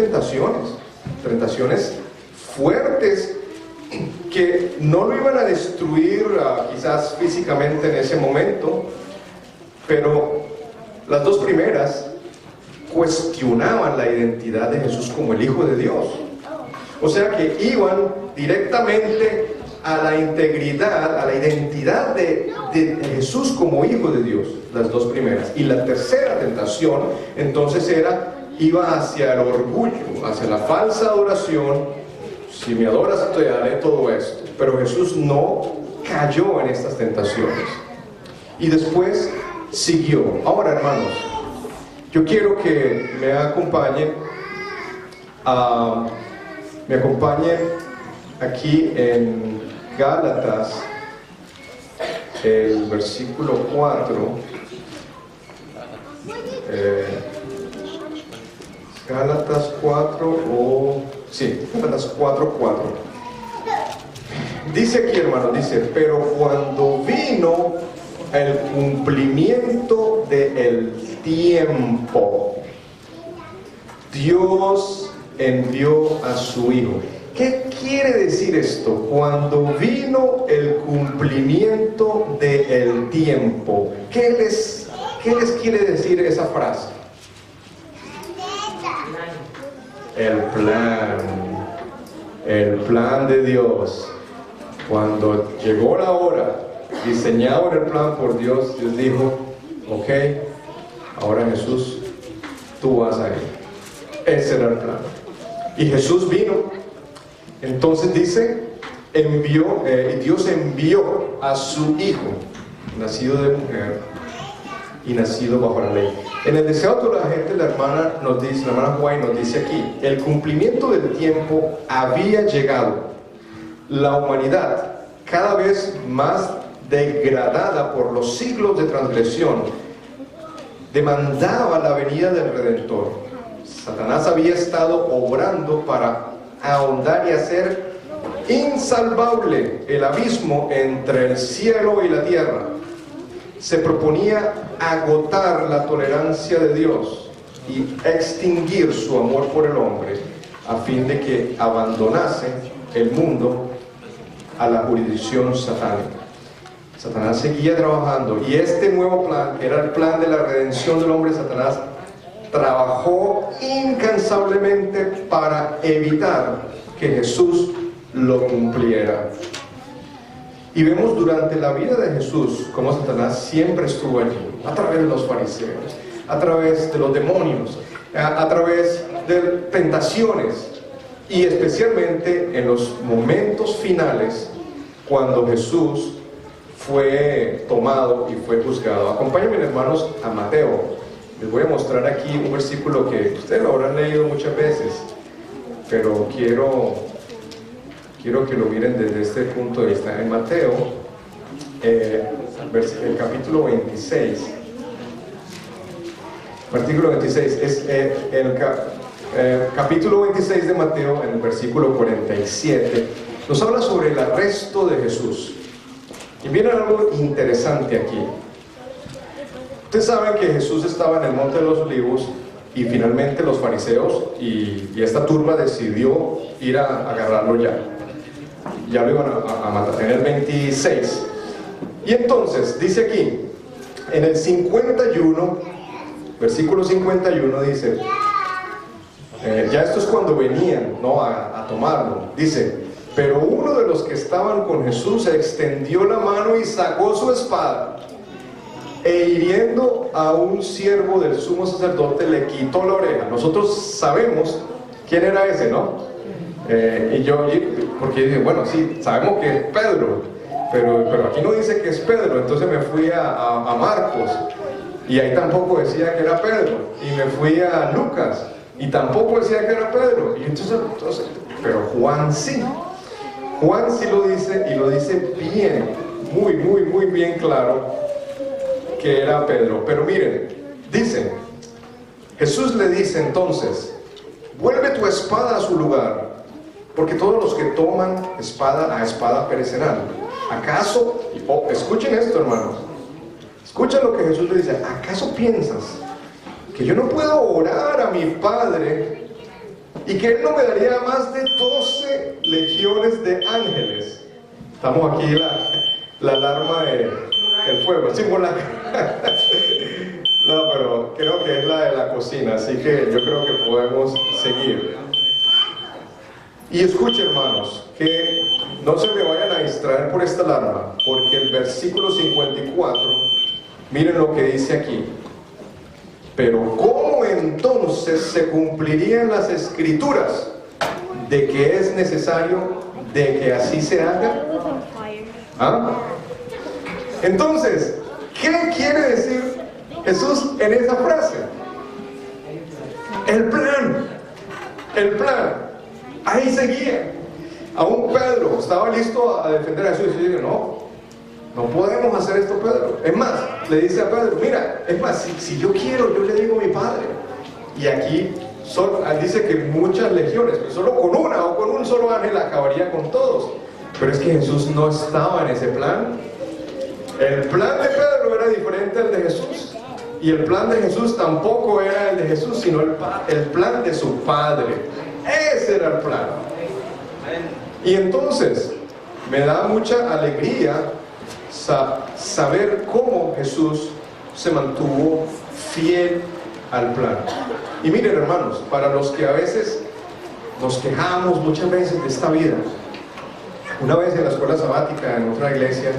S1: tentaciones fuertes que no lo iban a destruir quizás físicamente en ese momento, pero las 2 primeras cuestionaban la identidad de Jesús como el Hijo de Dios. O sea que iban directamente a la integridad, a la identidad de Jesús como Hijo de Dios, las 2 primeras. Y la tercera tentación, entonces iba hacia el orgullo, hacia la falsa adoración. Si me adoras, te daré todo esto. Pero Jesús no cayó en estas tentaciones. Y después siguió. Ahora, hermanos, yo quiero que me acompañen aquí en Gálatas, el versículo 4. Gálatas 4 Gálatas 4:4. Dice aquí, hermano, dice, pero cuando vino el cumplimiento del tiempo, Dios envió a su Hijo. ¿Qué quiere decir esto? Cuando vino el cumplimiento del tiempo, ¿qué les quiere decir esa frase? El plan de Dios. Cuando llegó la hora, diseñado en el plan por Dios, Dios dijo, ok, ahora Jesús, tú vas a ir. Ese era el plan. Y Jesús vino. Entonces dice, Dios envió a su Hijo, nacido de mujer y nacido bajo la ley. En el deseo de la gente, la hermana White nos dice aquí, el cumplimiento del tiempo había llegado. La humanidad, cada vez más degradada por los siglos de transgresión, demandaba la venida del Redentor. Satanás había estado obrando para ahondar y hacer insalvable el abismo entre el cielo y la tierra. Se proponía agotar la tolerancia de Dios y extinguir su amor por el hombre a fin de que abandonase el mundo a la jurisdicción satánica. Satanás seguía trabajando, y este nuevo plan, que era el plan de la redención del hombre, Satanás trabajó incansablemente para evitar que Jesús lo cumpliera. Y vemos durante la vida de Jesús cómo Satanás siempre estuvo allí, a través de los fariseos, a través de los demonios, a través de tentaciones, y especialmente en los momentos finales, cuando Jesús fue tomado y fue juzgado. Acompáñenme, hermanos, a Mateo. Les voy a mostrar aquí un versículo que ustedes lo habrán leído muchas veces, pero quiero que lo miren desde este punto de vista. En Mateo, el capítulo 26, versículo 26, es capítulo 26 de Mateo, en el versículo 47, nos habla sobre el arresto de Jesús. Y viene algo interesante aquí. Ustedes saben que Jesús estaba en el Monte de los Olivos, y finalmente los fariseos y esta turba decidió ir a agarrarlo ya. Ya lo iban a matar, en el 26. Y entonces, dice aquí, en el 51, versículo 51, dice, ya esto es cuando venían, ¿no?, a tomarlo. Dice, pero uno de los que estaban con Jesús extendió la mano y sacó su espada, e hiriendo a un siervo del sumo sacerdote, le quitó la oreja. Nosotros sabemos quién era ese, ¿no? Y yo, porque dije, bueno, sí, sabemos que es Pedro, pero aquí no dice que es Pedro. Entonces me fui a Marcos, y ahí tampoco decía que era Pedro, y me fui a Lucas, y tampoco decía que era Pedro. Y entonces, pero Juan sí lo dice, y lo dice bien, muy bien claro, que era Pedro. Pero miren, dice, Jesús le dice entonces, vuelve tu espada a su lugar, porque todos los que toman espada a espada perecerán. ¿Acaso, escuchen esto, hermanos, escuchen lo que Jesús le dice, acaso piensas que yo no puedo orar a mi Padre y que Él no me daría más de 12 legiones de ángeles? Estamos aquí la alarma del fuego, ¿sí? No, pero creo que es la de la cocina, así que yo creo que podemos seguir. Y escuchen, hermanos, que no se me vayan a distraer por esta alarma, porque el versículo 54, miren lo que dice aquí. Pero ¿cómo entonces se cumplirían las escrituras de que es necesario de que así se haga? ¿Ah? Entonces, ¿qué quiere decir Jesús en esa frase? El plan. Ahí seguía. Aún Pedro estaba listo a defender a Jesús y dice, no podemos hacer esto, Pedro. Es más, le dice a Pedro, mira, es más, si yo quiero, yo le digo a mi Padre. Y aquí dice que muchas legiones, pues solo con una o con un solo ángel acabaría con todos. Pero es que Jesús no estaba en ese plan. El plan de Pedro era diferente al de Jesús, y el plan de Jesús tampoco era el de Jesús, sino el plan de su Padre. Ese era el plan. Y entonces me da mucha alegría saber cómo Jesús se mantuvo fiel al plan. Y miren, hermanos, para los que a veces nos quejamos muchas veces de esta vida, una vez en la escuela sabática en otra iglesia,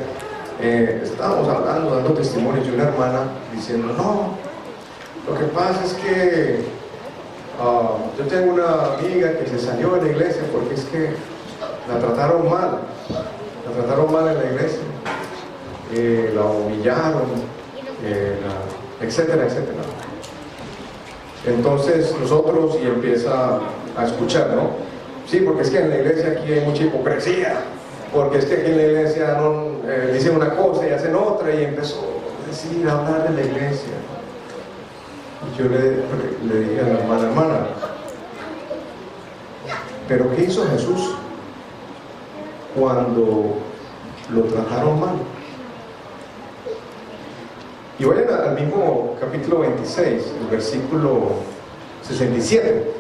S1: estábamos hablando, dando testimonios, y una hermana diciendo, no, lo que pasa es que yo tengo una amiga que se salió de la iglesia porque es que la trataron mal en la iglesia, la humillaron, etcétera. Entonces nosotros, y empieza a escuchar, ¿no? Sí, porque es que en la iglesia aquí hay mucha hipocresía, porque es que aquí en la iglesia dicen una cosa y hacen otra, y empezó a hablar de la iglesia. Y yo le dije a la hermana, ¿pero qué hizo Jesús cuando lo trataron mal? Y vayan al mismo capítulo 26, el versículo 67.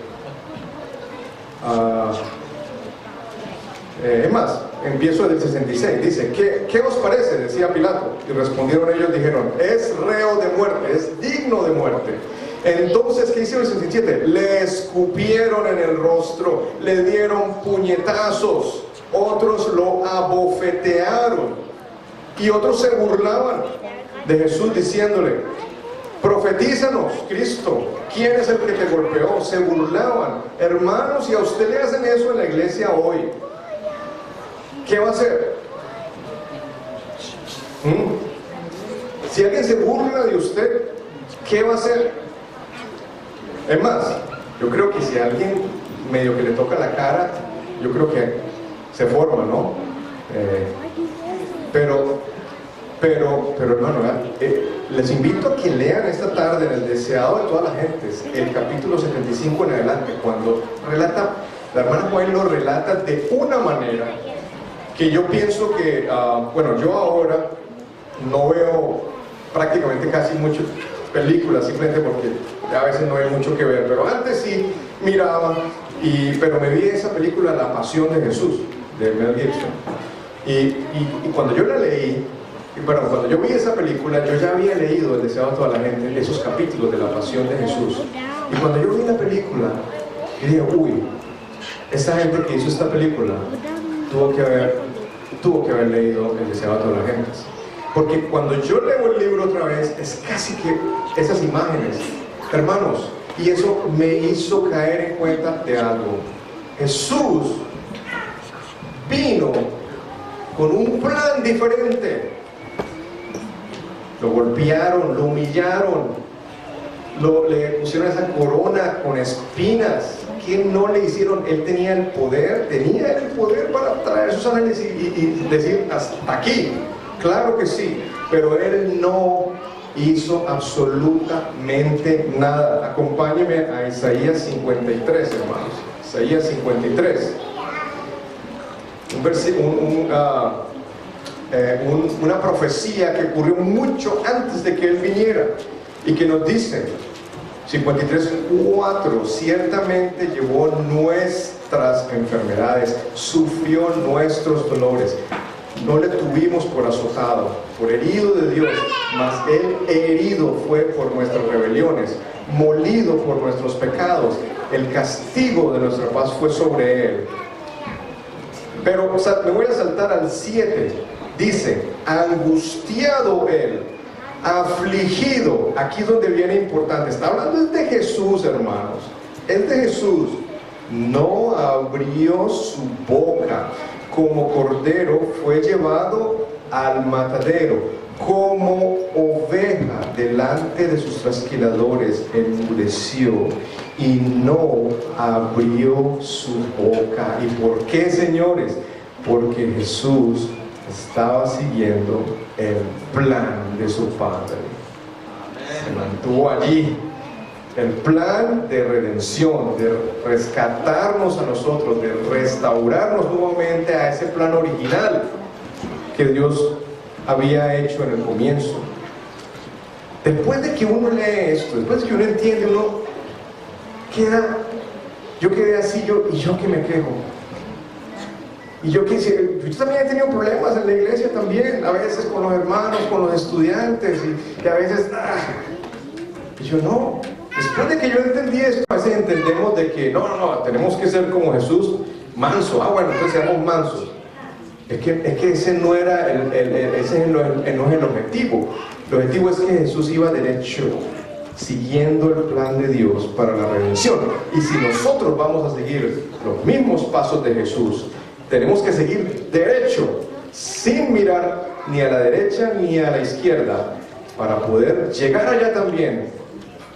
S1: Es más, empiezo del 66, dice, ¿qué os parece?, decía Pilato. Y respondieron ellos, dijeron, es reo de muerte, es digno de muerte. Entonces, ¿qué hicieron el 67? Le escupieron en el rostro, le dieron puñetazos, otros lo abofetearon y otros se burlaban de Jesús diciéndole, profetízanos, Cristo, ¿quién es el que te golpeó? Se burlaban. Hermanos, y a usted le hacen eso en la iglesia hoy, ¿qué va a hacer? Si alguien se burla de usted, ¿qué va a hacer? Es más, yo creo que si alguien medio que le toca la cara, yo creo que se forma, ¿no? Pero hermano, les invito a que lean esta tarde, en el deseado de todas las gentes, el capítulo 75 en adelante, cuando relata, la hermana Juan lo relata de una manera que yo pienso que, bueno, yo ahora no veo prácticamente casi muchas películas, simplemente porque a veces no hay mucho que ver, pero antes sí miraba, pero me vi esa película La Pasión de Jesús, de Mel Gibson, y cuando yo la leí, bueno, cuando yo vi esa película, yo ya había leído El deseado de toda la gente, esos capítulos de La Pasión de Jesús, y cuando yo vi la película, yo dije, uy, esa gente que hizo esta película tuvo que haber leído El deseado de todas las gentes, porque cuando yo leo el libro otra vez, es casi que esas imágenes, hermanos, y eso me hizo caer en cuenta de algo. Jesús vino con un plan diferente. Lo golpearon, lo humillaron, le pusieron esa corona con espinas. ¿Qué no le hicieron? Él tenía el poder para traer sus ángeles y decir, hasta aquí. Claro que sí, pero él no hizo absolutamente nada. Acompáñeme a Isaías 53, hermanos. Isaías 53. Una profecía que ocurrió mucho antes de que él viniera y que nos dice 53:4, ciertamente llevó nuestras enfermedades, sufrió nuestros dolores, no le tuvimos por azotado, por herido de Dios, mas él herido fue por nuestras rebeliones, molido por nuestros pecados, el castigo de nuestra paz fue sobre él. Pero me voy a saltar al 7. Dice, angustiado él, afligido. Aquí es donde viene importante. Está hablando de Jesús, hermanos. Es de Jesús. No abrió su boca. Como cordero fue llevado al matadero. Como oveja delante de sus trasquiladores enmudeció y no abrió su boca. ¿Y por qué, señores? Porque Jesús estaba siguiendo el plan de su Padre. Se mantuvo allí. El plan de redención, de rescatarnos a nosotros, de restaurarnos nuevamente a ese plan original que Dios había hecho en el comienzo. Después de que uno lee esto, después de que uno entiende, yo quedé así, y yo que me quejo. Y yo también he tenido problemas en la iglesia también, a veces con los hermanos, con los estudiantes, y a veces, y yo no. Después de que yo entendí esto, a veces entendemos de que no, tenemos que ser como Jesús, manso. Bueno, entonces seamos mansos. Es que ese no era no es el objetivo. El objetivo es que Jesús iba derecho, siguiendo el plan de Dios para la redención. Y si nosotros vamos a seguir los mismos pasos de Jesús, tenemos que seguir derecho, sin mirar ni a la derecha ni a la izquierda, para poder llegar allá también,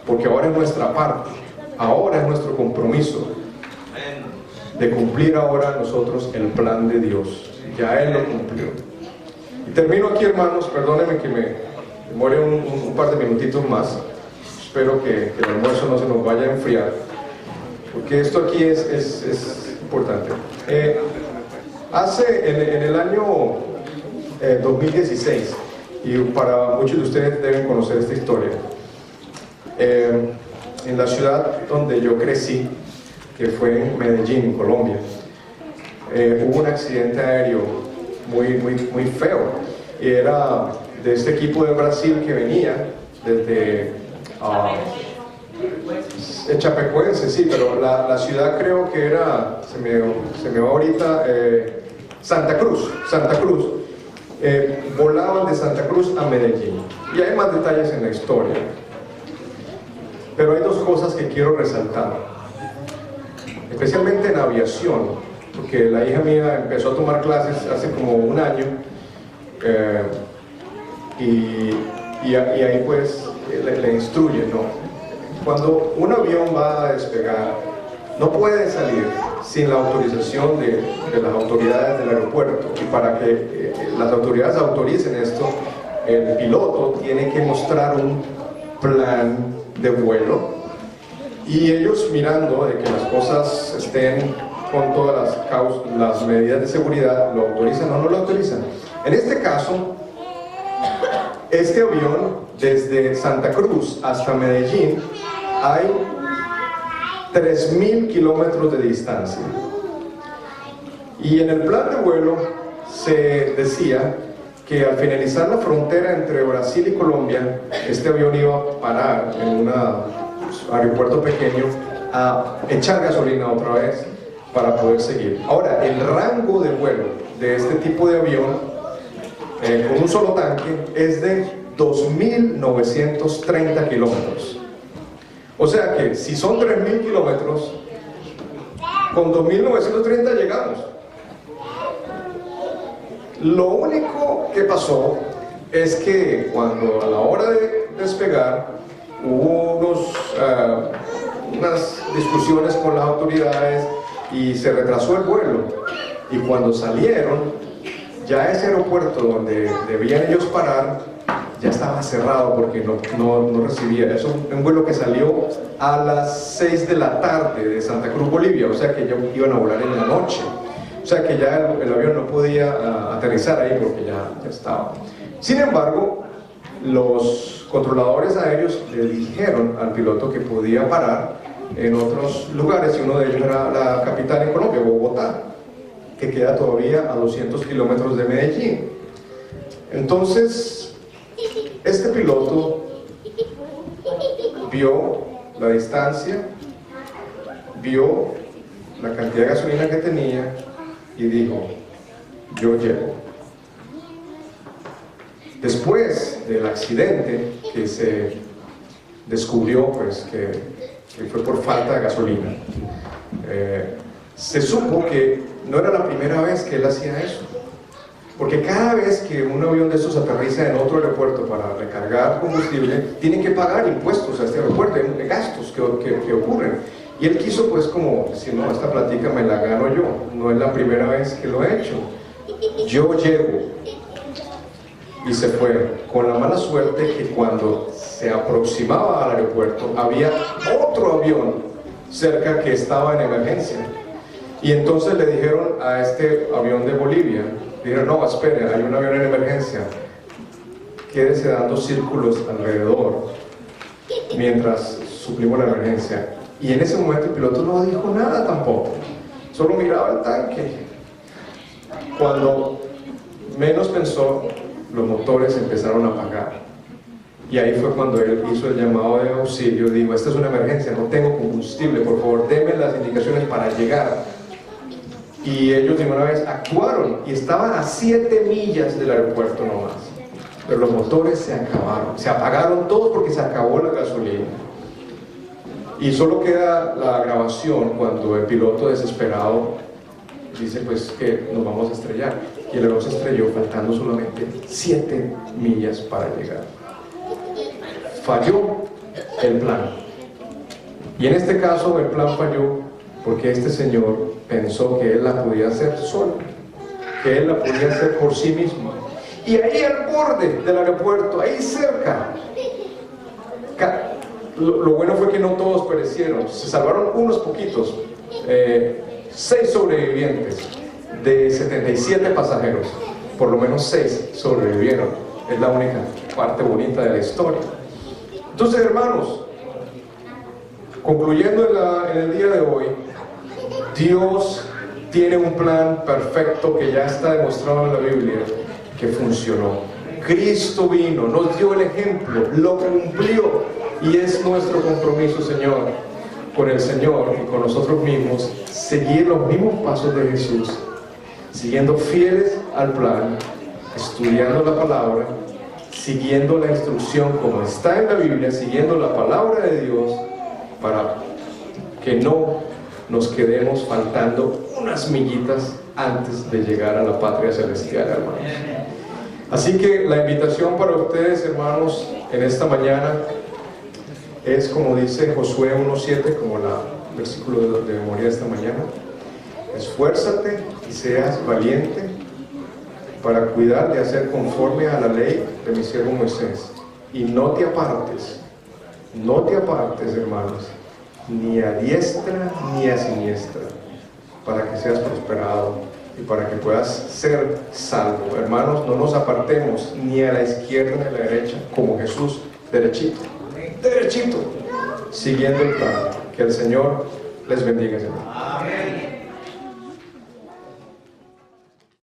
S1: porque ahora es nuestra parte, ahora es nuestro compromiso de cumplir ahora nosotros el plan de Dios. Ya Él lo cumplió. Y termino aquí, hermanos, perdónenme que me demore un par de minutitos más. Espero que el almuerzo no se nos vaya a enfriar, porque esto aquí es importante. En el año 2016, y para muchos de ustedes deben conocer esta historia, en la ciudad donde yo crecí, que fue en Medellín, en Colombia, hubo un accidente aéreo muy feo, y era de este equipo de Brasil que venía desde Chapecoense, sí, pero la ciudad creo que era, se me va ahorita, Santa Cruz. Volaban de Santa Cruz a Medellín, y hay más detalles en la historia, pero hay dos cosas que quiero resaltar, especialmente en aviación, porque la hija mía empezó a tomar clases hace como un año, y ahí pues le instruyen, ¿no? Cuando un avión va a despegar, no puede salir sin la autorización de las autoridades del aeropuerto, y para que las autoridades autoricen esto, el piloto tiene que mostrar un plan de vuelo, y ellos, mirando de que las cosas estén con todas las medidas de seguridad, lo autorizan o no lo autorizan. En este caso, este avión desde Santa Cruz hasta Medellín hay 3.000 kilómetros de distancia, y en el plan de vuelo se decía que al finalizar la frontera entre Brasil y Colombia, este avión iba a parar en un aeropuerto pequeño a echar gasolina otra vez para poder seguir. Ahora, el rango de vuelo de este tipo de avión con un solo tanque es de 2.930 kilómetros. O sea que si son 3.000 kilómetros, con 2.930 llegamos. Lo único que pasó es que cuando a la hora de despegar hubo unas discusiones con las autoridades y se retrasó el vuelo, y cuando salieron, ya ese aeropuerto donde debían ellos parar ya estaba cerrado porque no recibía. Es un vuelo que salió a las 6 de la tarde de Santa Cruz, Bolivia, o sea que ya iban a volar en la noche, o sea que ya el avión no podía aterrizar ahí porque ya estaba. Sin embargo, los controladores aéreos le dijeron al piloto que podía parar en otros lugares, y uno de ellos era la capital en Colombia, Bogotá, que queda todavía a 200 kilómetros de Medellín. Entonces, este piloto vio la distancia, vio la cantidad de gasolina que tenía y dijo: yo llego. Después del accidente, que se descubrió pues que fue por falta de gasolina, se supo que no era la primera vez que él hacía eso, porque cada vez que un avión de estos aterriza en otro aeropuerto para recargar combustible, tienen que pagar impuestos a este aeropuerto, hay gastos que ocurren, y él quiso pues como decir: no, esta plática me la gano yo, no es la primera vez que lo he hecho, yo llego. Y se fue, con la mala suerte que cuando se aproximaba al aeropuerto había otro avión cerca que estaba en emergencia, y entonces le dijeron a este avión de Bolivia, dijeron: no, espere, hay un avión en emergencia, quédese dando círculos alrededor mientras suplimos la emergencia. Y en ese momento el piloto no dijo nada tampoco, solo miraba el tanque. Cuando menos pensó, los motores empezaron a apagar, y ahí fue cuando él hizo el llamado de auxilio. Dijo: esta es una emergencia, no tengo combustible, por favor denme las indicaciones para llegar. Y ellos de una vez actuaron, y estaban a 7 millas del aeropuerto nomás, pero los motores se apagaron todos porque se acabó la gasolina, y solo queda la grabación cuando el piloto, desesperado, dice pues que nos vamos a estrellar, y el avión se estrelló faltando solamente 7 millas para llegar. Falló el plan, y en este caso el plan falló porque este señor pensó que él la podía hacer solo, que él la podía hacer por sí mismo, y ahí al borde del aeropuerto, ahí cerca, lo bueno fue que no todos perecieron, se salvaron unos poquitos, 6 sobrevivientes de 77 pasajeros, por lo menos 6 sobrevivieron. Es la única parte bonita de la historia. Entonces, hermanos, concluyendo en el día de hoy, Dios tiene un plan perfecto que ya está demostrado en la Biblia, que funcionó. Cristo vino, nos dio el ejemplo, lo cumplió, y es nuestro compromiso, Señor, con el Señor y con nosotros mismos, seguir los mismos pasos de Jesús, siguiendo fieles al plan, estudiando la palabra, siguiendo la instrucción como está en la Biblia, siguiendo la palabra de Dios, para que no nos quedemos faltando unas millitas antes de llegar a la patria celestial, hermanos. Así que la invitación para ustedes, hermanos, en esta mañana es como dice Josué 1:7, como el versículo de memoria de esta mañana: esfuérzate y seas valiente para cuidar de hacer conforme a la ley de mi siervo Moisés, y no te apartes, hermanos, ni a diestra ni a siniestra, para que seas prosperado y para que puedas ser salvo. Hermanos, no nos apartemos ni a la izquierda ni a la derecha, como Jesús, derechito, siguiendo el plan. Que el Señor les bendiga, Señor.
S2: Amén.